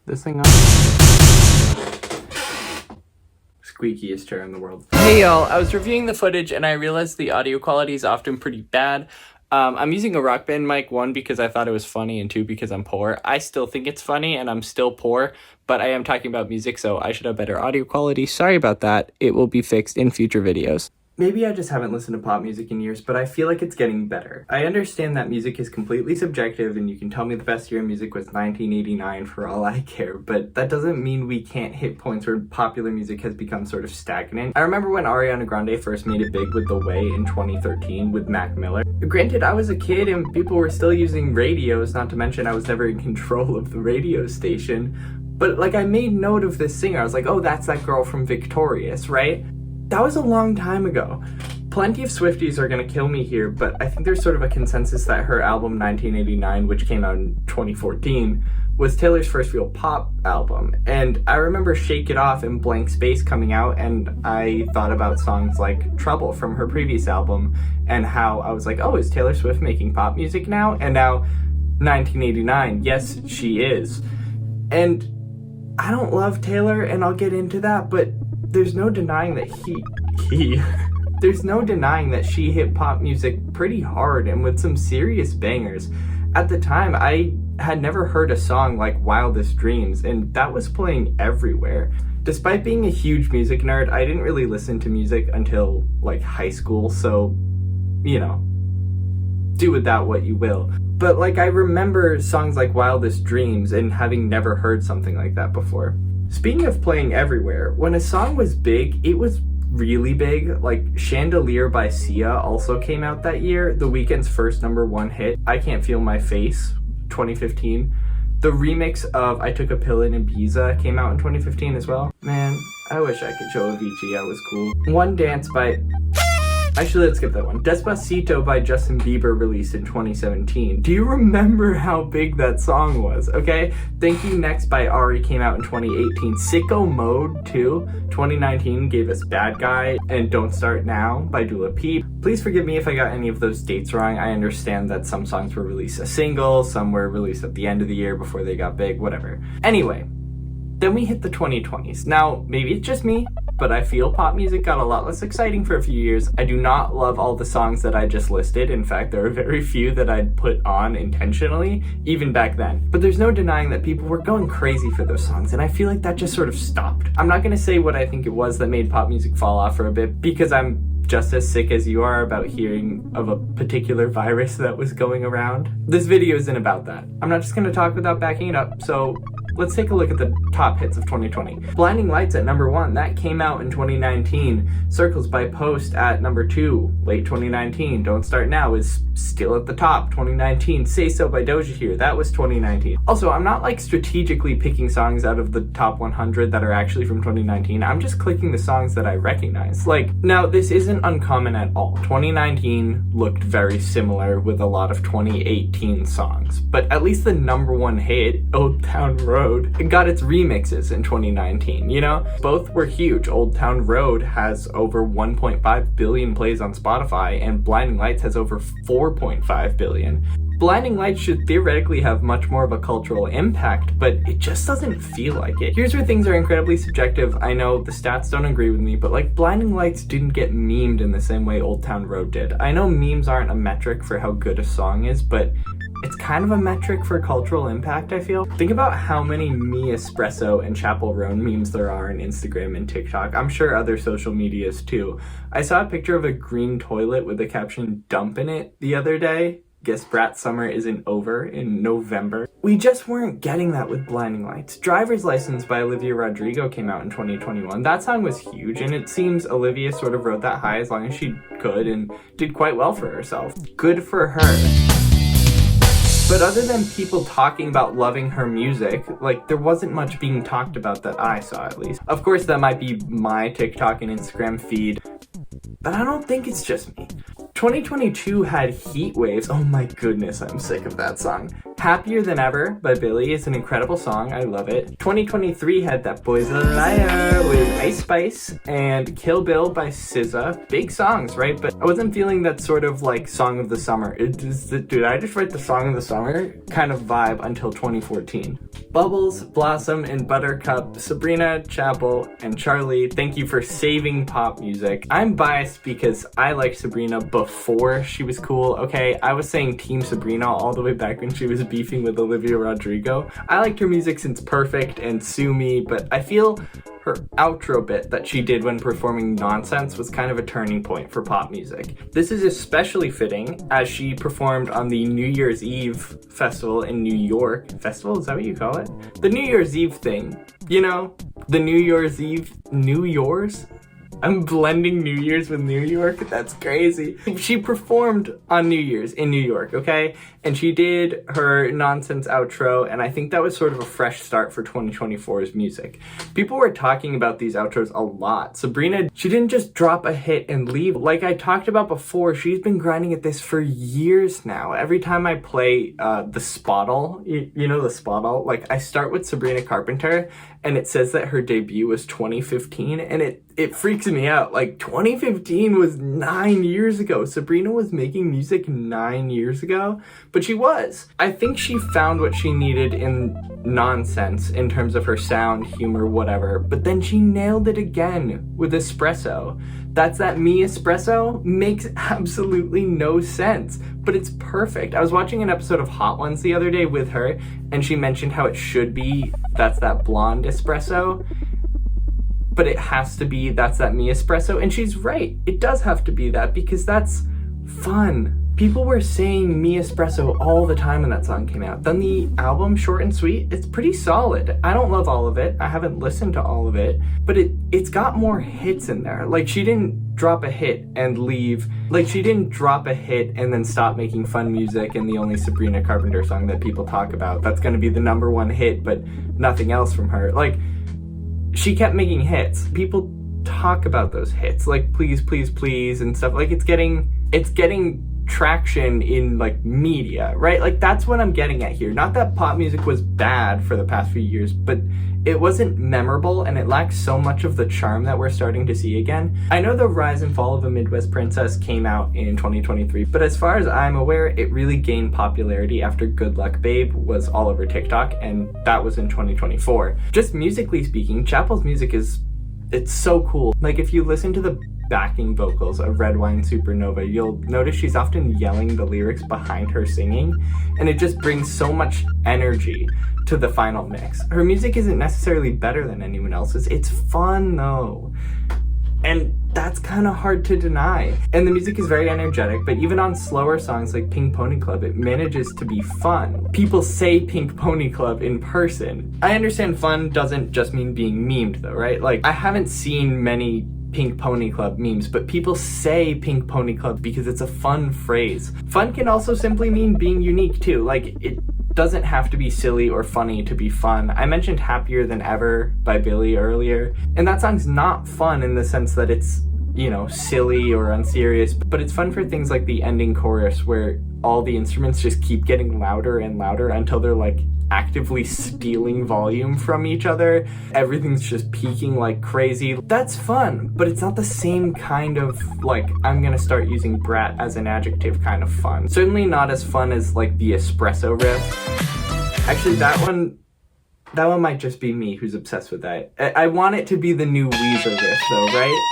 this thing on? Squeakiest chair in the world. Hey y'all, I was reviewing the footage and I realized the audio quality is often pretty bad. I'm using a Rock Band mic, 1, because I thought it was funny, and 2, because I'm poor. I still think it's funny, and I'm still poor, but I am talking about music, so I should have better audio quality. Sorry about that. It will be fixed in future videos. Maybe I just haven't listened to pop music in years, but I feel like it's getting better. I understand that music is completely subjective, and you can tell me the best year in music was 1989 for all I care, but that doesn't mean we can't hit points where popular music has become sort of stagnant. I remember when Ariana Grande first made it big with The Way in 2013 with Mac Miller. Granted, I was a kid and people were still using radios, not to mention I was never in control of the radio station, but like I made note of this singer. I was like, oh, that's that girl from Victorious, right? That was a long time ago. Plenty of Swifties are gonna kill me here, but I think there's sort of a consensus that her album 1989, which came out in 2014, was Taylor's first real pop album. And I remember Shake It Off and Blank Space coming out, and I thought about songs like Trouble from her previous album, and how I was like, oh, is Taylor Swift making pop music now? And now, 1989, yes, she is. And I don't love Taylor, and I'll get into that, but there's no denying that there's no denying that she hit pop music pretty hard and with some serious bangers. At the time, I had never heard a song like Wildest Dreams, and that was playing everywhere. Despite being a huge music nerd, I didn't really listen to music until like high school, so, you know, do with that what you will. But like I remember songs like Wildest Dreams and having never heard something like that before. Speaking of playing everywhere, when a song was big, it was really big. Like Chandelier by Sia also came out that year, The Weeknd's first #1 hit. I Can't Feel My Face, 2015. The remix of I Took a Pill in Ibiza came out in 2015 as well. Man, I wish I could show Avicii I was cool. One Dance by... Actually, let's skip that one. Despacito by Justin Bieber released in 2017. Do you remember how big that song was? Okay. Thank You Next by Ari came out in 2018. Sicko Mode 2, 2019 gave us Bad Guy, and Don't Start Now by Dua Lipa. Please forgive me if I got any of those dates wrong. I understand that some songs were released as singles, some were released at the end of the year before they got big, whatever. Anyway, then we hit the 2020s. Now, maybe it's just me, but I feel pop music got a lot less exciting for a few years. I do not love all the songs that I just listed. In fact, there are very few that I'd put on intentionally, even back then. But there's no denying that people were going crazy for those songs, and I feel like that just sort of stopped. I'm not gonna say what I think it was that made pop music fall off for a bit, because I'm just as sick as you are about hearing of a particular virus that was going around. This video isn't about that. I'm not just gonna talk without backing it up, so let's take a look at the top hits of 2020. Blinding Lights at #1, that came out in 2019. Circles by Post at #2, late 2019. Don't Start Now is still at the top, 2019. Say So by Doja Here, that was 2019. Also, I'm not like strategically picking songs out of the top 100 that are actually from 2019. I'm just clicking the songs that I recognize. Like, now this isn't uncommon at all. 2019 looked very similar with a lot of 2018 songs, but at least the #1 hit, Old Town Road, it got its remixes in 2019, you know? Both were huge. Old Town Road has over 1.5 billion plays on Spotify, and Blinding Lights has over 4.5 billion. Blinding Lights should theoretically have much more of a cultural impact, but it just doesn't feel like it. Here's where things are incredibly subjective. I know the stats don't agree with me, but like Blinding Lights didn't get memed in the same way Old Town Road did. I know memes aren't a metric for how good a song is, but it's kind of a metric for cultural impact, I feel. Think about how many Me Espresso and Chappell memes there are on Instagram and TikTok. I'm sure other social medias too. I saw a picture of a green toilet with the caption "dump" in it the other day. Guess Brat Summer isn't over in November. We just weren't getting that with Blinding Lights. Driver's License by Olivia Rodrigo came out in 2021. That song was huge, and it seems Olivia sort of rode that high as long as she could and did quite well for herself. Good for her. But other than people talking about loving her music, like, there wasn't much being talked about that I saw, at least. Of course, that might be my TikTok and Instagram feed, but I don't think it's just me. 2022 had Heat Waves. Oh my goodness, I'm sick of that song. Happier Than Ever by Billie is an incredible song. I love it. 2023 had That Boy's a Liar with Ice Spice and Kill Bill by SZA. Big songs, right? But I wasn't feeling that sort of like song of the summer. Did I just write the song of the summer kind of vibe until 2014. Bubbles, Blossom, and Buttercup, Sabrina, Chappell, and Charli, thank you for saving pop music. I'm biased because I liked Sabrina before she was cool, okay? I was saying Team Sabrina all the way back when she was beefing with Olivia Rodrigo. I liked her music since Perfect and Sue Me, but I feel her outro bit that she did when performing Nonsense was kind of a turning point for pop music. This is especially fitting as she performed on the New Year's Eve festival in New York. Festival? Is that what you call it? The New Year's Eve thing. You know, the New Year's Eve, New Year's? I'm blending New Year's with New York. That's crazy. She performed on New Year's in New York, okay? And she did her Nonsense outro, and I think that was sort of a fresh start for 2024's music. People were talking about these outros a lot. Sabrina, she didn't just drop a hit and leave. Like I talked about before, she's been grinding at this for years now. Every time I play the Spottle, you know the Spottle? Like I start with Sabrina Carpenter, and it says that her debut was 2015, and it freaks me out. Like 2015 was 9 years ago. Sabrina was making music 9 years ago, but she was. I think she found what she needed in Nonsense in terms of her sound, humor, whatever, but then she nailed it again with Espresso. That's That Me Espresso makes absolutely no sense, but it's perfect. I was watching an episode of Hot Ones the other day with her, and she mentioned how it should be That's That Blonde Espresso, but it has to be That's That Me Espresso, and she's right. It does have to be that because that's fun. People were saying Me Espresso all the time when that song came out. Then the album, Short and Sweet, it's pretty solid. I don't love all of it. I haven't listened to all of it, but it's got more hits in there. Like she didn't drop a hit and leave. Like she didn't drop a hit and then stop making fun music and the only Sabrina Carpenter song that people talk about. That's gonna be the number one hit, but nothing else from her. Like she kept making hits. People talk about those hits, like Please, Please, Please and stuff. Like it's getting traction in like media, right? Like that's what I'm getting at here. Not that pop music was bad for the past few years, but it wasn't memorable and it lacks so much of the charm that we're starting to see again. I know The Rise and Fall of a Midwest Princess came out in 2023, but as far as I'm aware, it really gained popularity after Good Luck Babe was all over TikTok, and that was in 2024. Just musically speaking, Chappell's music it's so cool. Like if you listen to the backing vocals of Red Wine Supernova, you'll notice she's often yelling the lyrics behind her singing, and it just brings so much energy to the final mix. Her music isn't necessarily better than anyone else's. It's fun though. And that's kind of hard to deny. And the music is very energetic, but even on slower songs like Pink Pony Club, it manages to be fun. People say Pink Pony Club in person. I understand fun doesn't just mean being memed though, right? Like I haven't seen many Pink Pony Club memes, but people say Pink Pony Club because it's a fun phrase. Fun can also simply mean being unique too. Like it doesn't have to be silly or funny to be fun. I mentioned Happier Than Ever by Billie earlier, and that song's not fun in the sense that it's, you know, silly or unserious, but it's fun for things like the ending chorus where all the instruments just keep getting louder and louder until they're like actively stealing volume from each other. Everything's just peaking like crazy. That's fun, but it's not the same kind of like, I'm gonna start using brat as an adjective kind of fun. Certainly not as fun as like the espresso riff. Actually, that one might just be me who's obsessed with that. I want it to be the new Weezer riff though, right?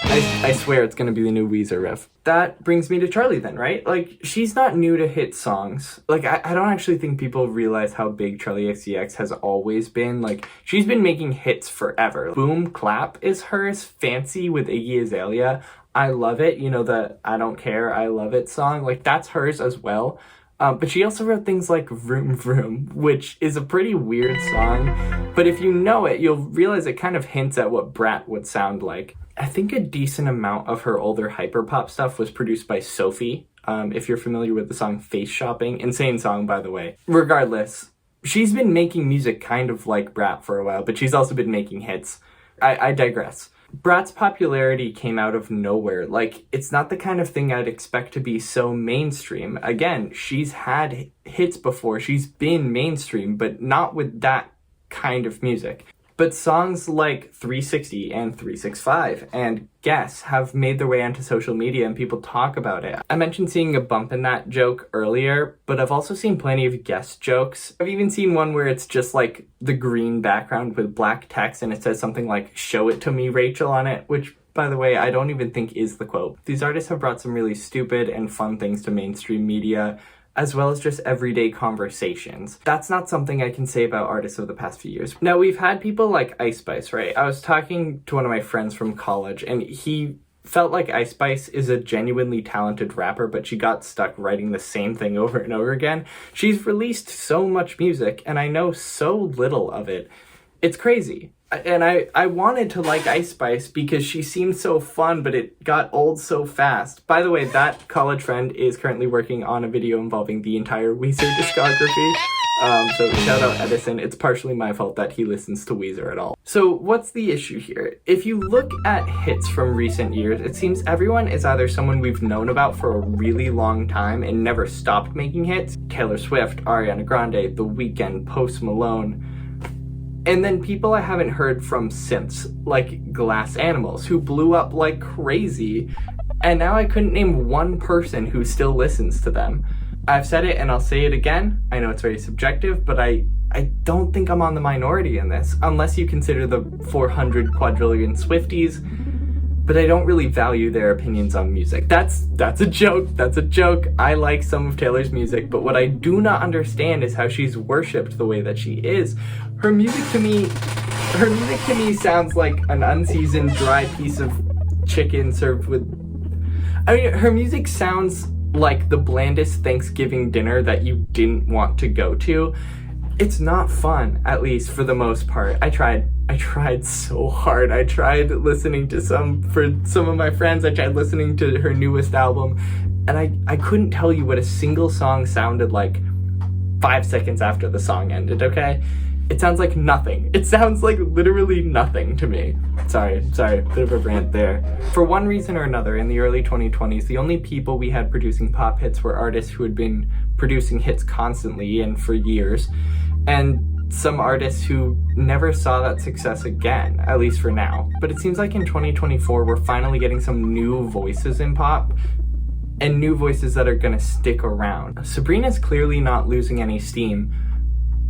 I swear it's gonna be the new Weezer riff. That brings me to Charli then, right? Like, she's not new to hit songs. Like, I don't actually think people realize how big Charli XCX has always been. Like, she's been making hits forever. Boom Clap is hers. Fancy with Iggy Azalea. I love it. You know, the I Don't Care, I Love It song. Like, that's hers as well. But she also wrote things like Vroom Vroom, which is a pretty weird song. But if you know it, you'll realize it kind of hints at what Brat would sound like. I think a decent amount of her older hyperpop stuff was produced by Sophie. If you're familiar with the song Face Shopping. Insane song, by the way. Regardless, she's been making music kind of like Brat for a while, but she's also been making hits. I digress. Brat's popularity came out of nowhere. Like, it's not the kind of thing I'd expect to be so mainstream. Again, she's had hits before, she's been mainstream, but not with that kind of music. But songs like 360 and 365 and Guess have made their way onto social media and people talk about it. I mentioned seeing a bump in that joke earlier, but I've also seen plenty of Guess jokes. I've even seen one where it's just like the green background with black text and it says something like, "Show it to me, Rachel," on it, which, by the way, I don't even think is the quote. These artists have brought some really stupid and fun things to mainstream media, as well as just everyday conversations. That's not something I can say about artists of the past few years. Now, we've had people like Ice Spice, right? I was talking to one of my friends from college, and he felt like Ice Spice is a genuinely talented rapper, but she got stuck writing the same thing over and over again. She's released so much music, and I know so little of it. It's crazy. And I wanted to like Ice Spice because she seemed so fun, but it got old so fast. By the way, that college friend is currently working on a video involving the entire Weezer discography. So shout out Edison. It's partially my fault that he listens to Weezer at all. So what's the issue here? If you look at hits from recent years, it seems everyone is either someone we've known about for a really long time and never stopped making hits. Taylor Swift, Ariana Grande, The Weeknd, Post Malone. And then people I haven't heard from since, like Glass Animals, who blew up like crazy, and now I couldn't name one person who still listens to them. I've said it and I'll say it again. I know it's very subjective, but I don't think I'm on the minority in this, unless you consider the 400 quadrillion Swifties, but I don't really value their opinions on music. That's a joke. That's a joke. I like some of Taylor's music, but what I do not understand is how she's worshipped the way that she is. Her music to me sounds like an unseasoned dry piece of chicken served with... I mean, her music sounds like the blandest Thanksgiving dinner that you didn't want to go to. It's not fun, at least for the most part. I tried so hard. I tried listening to for some of my friends. I tried listening to her newest album, and I couldn't tell you what a single song sounded like 5 seconds after the song ended, okay? It sounds like nothing. It sounds like literally nothing to me. Sorry, bit of a rant there. For one reason or another, in the early 2020s, the only people we had producing pop hits were artists who had been producing hits constantly and for years, and some artists who never saw that success again, at least for now. But it seems like in 2024, we're finally getting some new voices in pop, and new voices that are gonna stick around. Sabrina's clearly not losing any steam.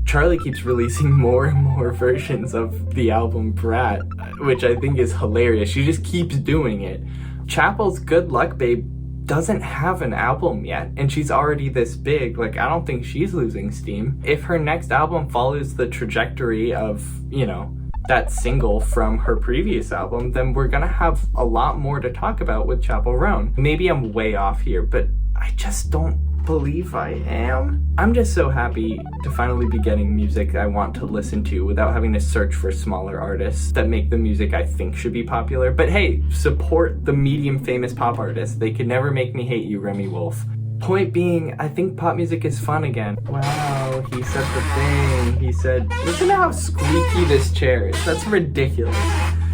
Charli keeps releasing more and more versions of the album Brat, which I think is hilarious. She just keeps doing it. Chappell's Good Luck Babe doesn't have an album yet, and she's already this big. Like, I don't think she's losing steam. If her next album follows the trajectory of, you know, that single from her previous album, then we're gonna have a lot more to talk about with Chappell Roan. Maybe I'm way off here, but I just don't believe I am. I'm just so happy to finally be getting music I want to listen to without having to search for smaller artists that make the music I think should be popular. But hey, support the medium famous pop artists. They could never make me hate you, Remy Wolf. Point being, I think pop music is fun again. Wow, he said the thing. He said, listen to how squeaky this chair is. That's ridiculous.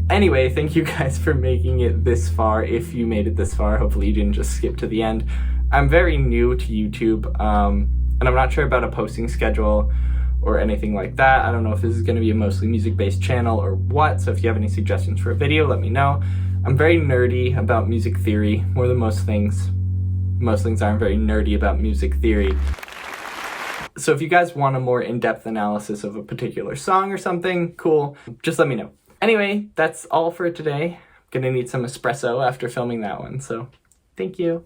Anyway, thank you guys for making it this far. If you made it this far, hopefully you didn't just skip to the end. I'm very new to YouTube, and I'm not sure about a posting schedule or anything like that. I don't know if this is going to be a mostly music-based channel or what, so if you have any suggestions for a video, let me know. I'm very nerdy about music theory, more than most things. Most things are. I'm very nerdy about music theory. So if you guys want a more in-depth analysis of a particular song or something, cool, just let me know. Anyway, that's all for today. I'm gonna need some espresso after filming that one, so thank you.